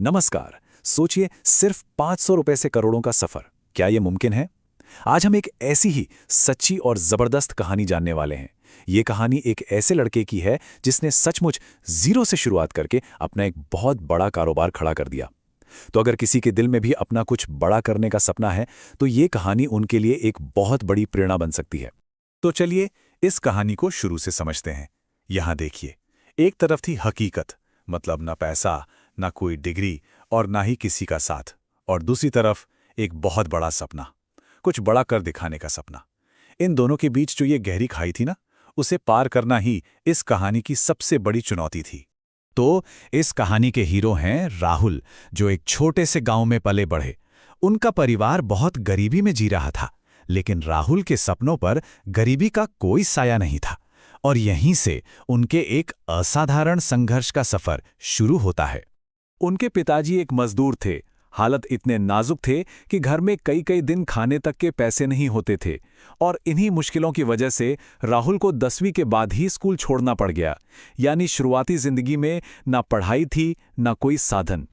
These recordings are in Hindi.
नमस्कार। सोचिए, सिर्फ 500 रुपए से करोड़ों का सफर, क्या यह मुमकिन है? आज हम एक ऐसी ही सच्ची और जबरदस्त कहानी जानने वाले हैं। ये कहानी एक ऐसे लड़के की है जिसने सचमुच जीरो से शुरुआत करके अपना एक बहुत बड़ा कारोबार खड़ा कर दिया। तो अगर किसी के दिल में भी अपना कुछ बड़ा करने का सपना है, तो ये कहानी उनके लिए एक बहुत बड़ी प्रेरणा बन सकती है। तो चलिए इस कहानी को शुरू से समझते हैं। यहाँ देखिए, एक तरफ थी हकीकत, मतलब ना पैसा, ना कोई डिग्री और ना ही किसी का साथ, और दूसरी तरफ एक बहुत बड़ा सपना, कुछ बड़ा कर दिखाने का सपना। इन दोनों के बीच जो ये गहरी खाई थी ना, उसे पार करना ही इस कहानी की सबसे बड़ी चुनौती थी। तो इस कहानी के हीरो हैं राहुल, जो एक छोटे से गांव में पले बढ़े। उनका परिवार बहुत गरीबी में जी रहा था, लेकिन राहुल के सपनों पर गरीबी का कोई साया नहीं था। और यहीं से उनके एक असाधारण संघर्ष का सफर शुरू होता है। उनके पिताजी एक मजदूर थे। हालत इतने नाजुक थे कि घर में कई कई दिन खाने तक के पैसे नहीं होते थे, और इन्हीं मुश्किलों की वजह से राहुल को 10वीं के बाद ही स्कूल छोड़ना पड़ गया। यानी शुरुआती जिंदगी में ना पढ़ाई थी, ना कोई साधन।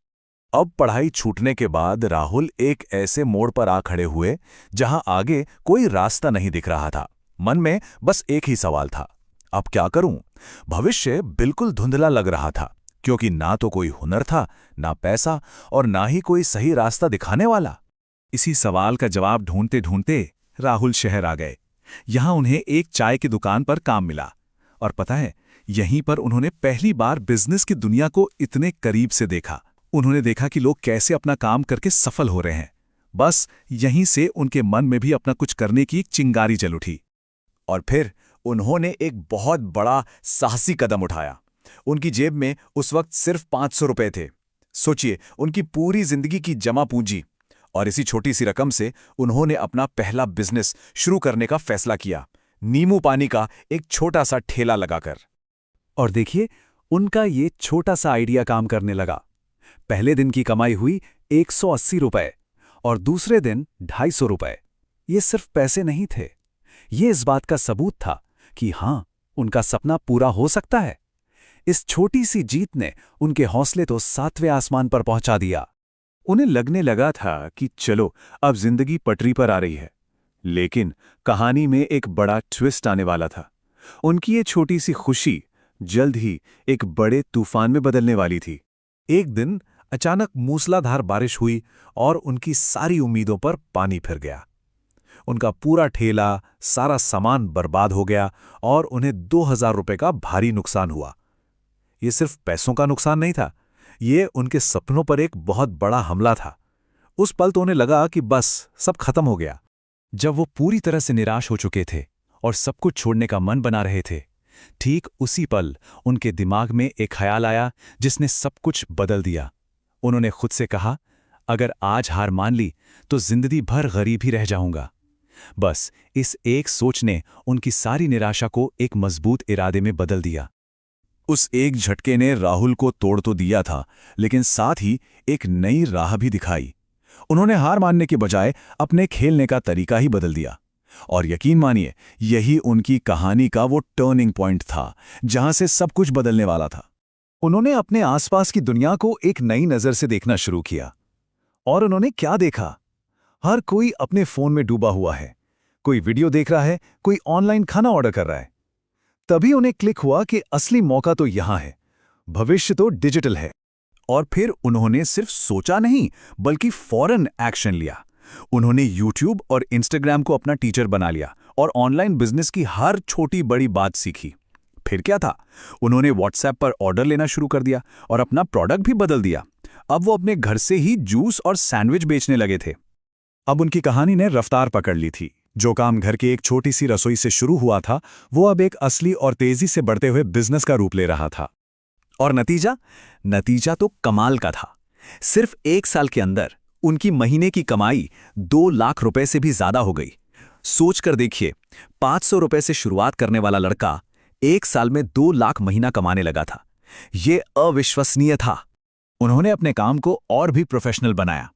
अब पढ़ाई छूटने के बाद राहुल एक ऐसे मोड़ पर आ खड़े हुए जहां आगे कोई रास्ता नहीं दिख रहा था। मन में बस एक ही सवाल था, अब क्या करूं? भविष्य बिल्कुल धुंधला लग रहा था, क्योंकि ना तो कोई हुनर था, ना पैसा, और ना ही कोई सही रास्ता दिखाने वाला। इसी सवाल का जवाब ढूंढते ढूंढते राहुल शहर आ गए। यहां उन्हें एक चाय की दुकान पर काम मिला, और पता है, यहीं पर उन्होंने पहली बार बिजनेस की दुनिया को इतने करीब से देखा। उन्होंने देखा कि लोग कैसे अपना काम करके सफल हो रहे हैं। बस यहीं से उनके मन में भी अपना कुछ करने की एक चिंगारी जल उठी। और फिर उन्होंने एक बहुत बड़ा साहसी कदम उठाया। उनकी जेब में उस वक्त सिर्फ 500 रुपए थे। सोचिए, उनकी पूरी जिंदगी की जमा पूंजी, और इसी छोटी सी रकम से उन्होंने अपना पहला बिजनेस शुरू करने का फैसला किया, नींबू पानी का एक छोटा सा ठेला लगाकर। और देखिए, उनका ये छोटा सा आइडिया काम करने लगा। पहले दिन की कमाई हुई 180 रुपए, और दूसरे दिन 250 रुपए। ये सिर्फ पैसे नहीं थे, ये इस बात का सबूत था कि हां, उनका सपना पूरा हो सकता है। इस छोटी सी जीत ने उनके हौसले तो 7वें आसमान पर पहुंचा दिया। उन्हें लगने लगा था कि चलो, अब जिंदगी पटरी पर आ रही है। लेकिन कहानी में एक बड़ा ट्विस्ट आने वाला था। उनकी ये छोटी सी खुशी जल्द ही एक बड़े तूफान में बदलने वाली थी। एक दिन अचानक मूसलाधार बारिश हुई और उनकी सारी उम्मीदों पर पानी फिर गया। उनका पूरा ठेला, सारा सामान बर्बाद हो गया, और उन्हें 2000 रुपए का भारी नुकसान हुआ। ये सिर्फ पैसों का नुकसान नहीं था, ये उनके सपनों पर एक बहुत बड़ा हमला था। उस पल तो उन्हें लगा कि बस सब खत्म हो गया। जब वो पूरी तरह से निराश हो चुके थे और सब कुछ छोड़ने का मन बना रहे थे, ठीक उसी पल उनके दिमाग में एक ख्याल आया जिसने सब कुछ बदल दिया। उन्होंने खुद से कहा, अगर आज हार मान ली तो जिंदगी भर गरीब ही रह जाऊंगा। बस इस एक सोच ने उनकी सारी निराशा को एक मजबूत इरादे में बदल दिया। उस एक झटके ने राहुल को तोड़ तो दिया था, लेकिन साथ ही एक नई राह भी दिखाई। उन्होंने हार मानने के बजाय अपने खेलने का तरीका ही बदल दिया। और यकीन मानिए, यही उनकी कहानी का वो टर्निंग पॉइंट था, जहां से सब कुछ बदलने वाला था। उन्होंने अपने आसपास की दुनिया को एक नई नजर से देखना शुरू किया। और उन्होंने क्या देखा? हर कोई अपने फोन में डूबा हुआ है, कोई वीडियो देख रहा है, कोई ऑनलाइन खाना ऑर्डर कर रहा है। तभी उन्हें क्लिक हुआ कि असली मौका तो यहां है, भविष्य तो डिजिटल है। और फिर उन्होंने सिर्फ सोचा नहीं, बल्कि फौरन एक्शन लिया। उन्होंने YouTube और Instagram को अपना टीचर बना लिया और ऑनलाइन बिजनेस की हर छोटी बड़ी बात सीखी। फिर क्या था, उन्होंने WhatsApp पर ऑर्डर लेना शुरू कर दिया और अपना प्रोडक्ट भी बदल दिया। अब वो अपने घर से ही जूस और सैंडविच बेचने लगे थे। अब उनकी कहानी ने रफ्तार पकड़ ली थी। जो काम घर की एक छोटी सी रसोई से शुरू हुआ था, वो अब एक असली और तेजी से बढ़ते हुए बिजनेस का रूप ले रहा था। और नतीजा तो कमाल का था। सिर्फ 1 साल के अंदर उनकी महीने की कमाई 2 लाख रुपए से भी ज्यादा हो गई। सोच कर देखिए, 500 रुपए से शुरुआत करने वाला लड़का 1 साल में 2 लाख महीना कमाने लगा था। ये अविश्वसनीय था। उन्होंने अपने काम को और भी प्रोफेशनल बनाया।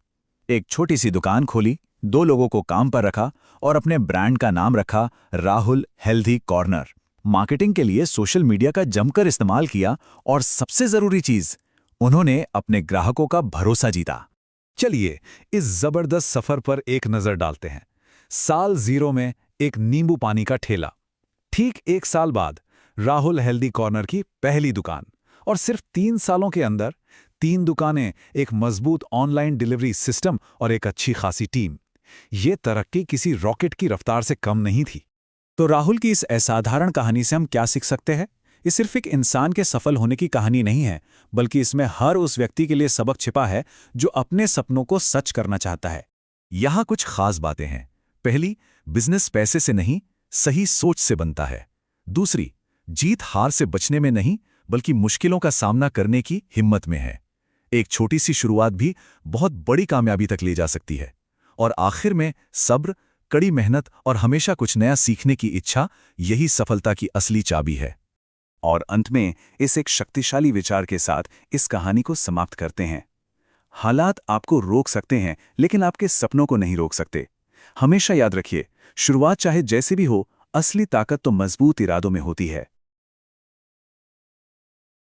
एक छोटी सी दुकान खोली, 2 लोगों को काम पर रखा और अपने ब्रांड का नाम रखा राहुल हेल्दी कॉर्नर। मार्केटिंग के लिए सोशल मीडिया का जमकर इस्तेमाल किया, और सबसे जरूरी चीज, उन्होंने अपने ग्राहकों का भरोसा जीता। चलिए इस जबरदस्त सफर पर एक नजर डालते हैं। साल 0 में एक नींबू पानी का ठेला। ठीक 1 साल बाद राहुल हेल्दी कॉर्नर की पहली दुकान, और सिर्फ 3 सालों के अंदर 3 दुकानें, एक मजबूत ऑनलाइन डिलीवरी सिस्टम और एक अच्छी खासी टीम। ये तरक्की किसी रॉकेट की रफ्तार से कम नहीं थी। तो राहुल की इस असाधारण कहानी से हम क्या सीख सकते हैं? ये सिर्फ एक इंसान के सफल होने की कहानी नहीं है, बल्कि इसमें हर उस व्यक्ति के लिए सबक छिपा है जो अपने सपनों को सच करना चाहता है। यहाँ कुछ खास बातें हैं। पहली, बिजनेस पैसे से नहीं, सही सोच से बनता है। दूसरी, जीत हार से बचने में नहीं, बल्कि मुश्किलों का सामना करने की हिम्मत में है। एक छोटी सी शुरुआत भी बहुत बड़ी कामयाबी तक ले जा सकती है। और आखिर में सब्र, कड़ी मेहनत और हमेशा कुछ नया सीखने की इच्छा, यही सफलता की असली चाबी है। और अंत में इस एक शक्तिशाली विचार के साथ इस कहानी को समाप्त करते हैं। हालात आपको रोक सकते हैं, लेकिन आपके सपनों को नहीं रोक सकते। हमेशा याद रखिए, शुरुआत चाहे जैसे भी हो, असली ताकत तो मजबूत इरादों में होती है।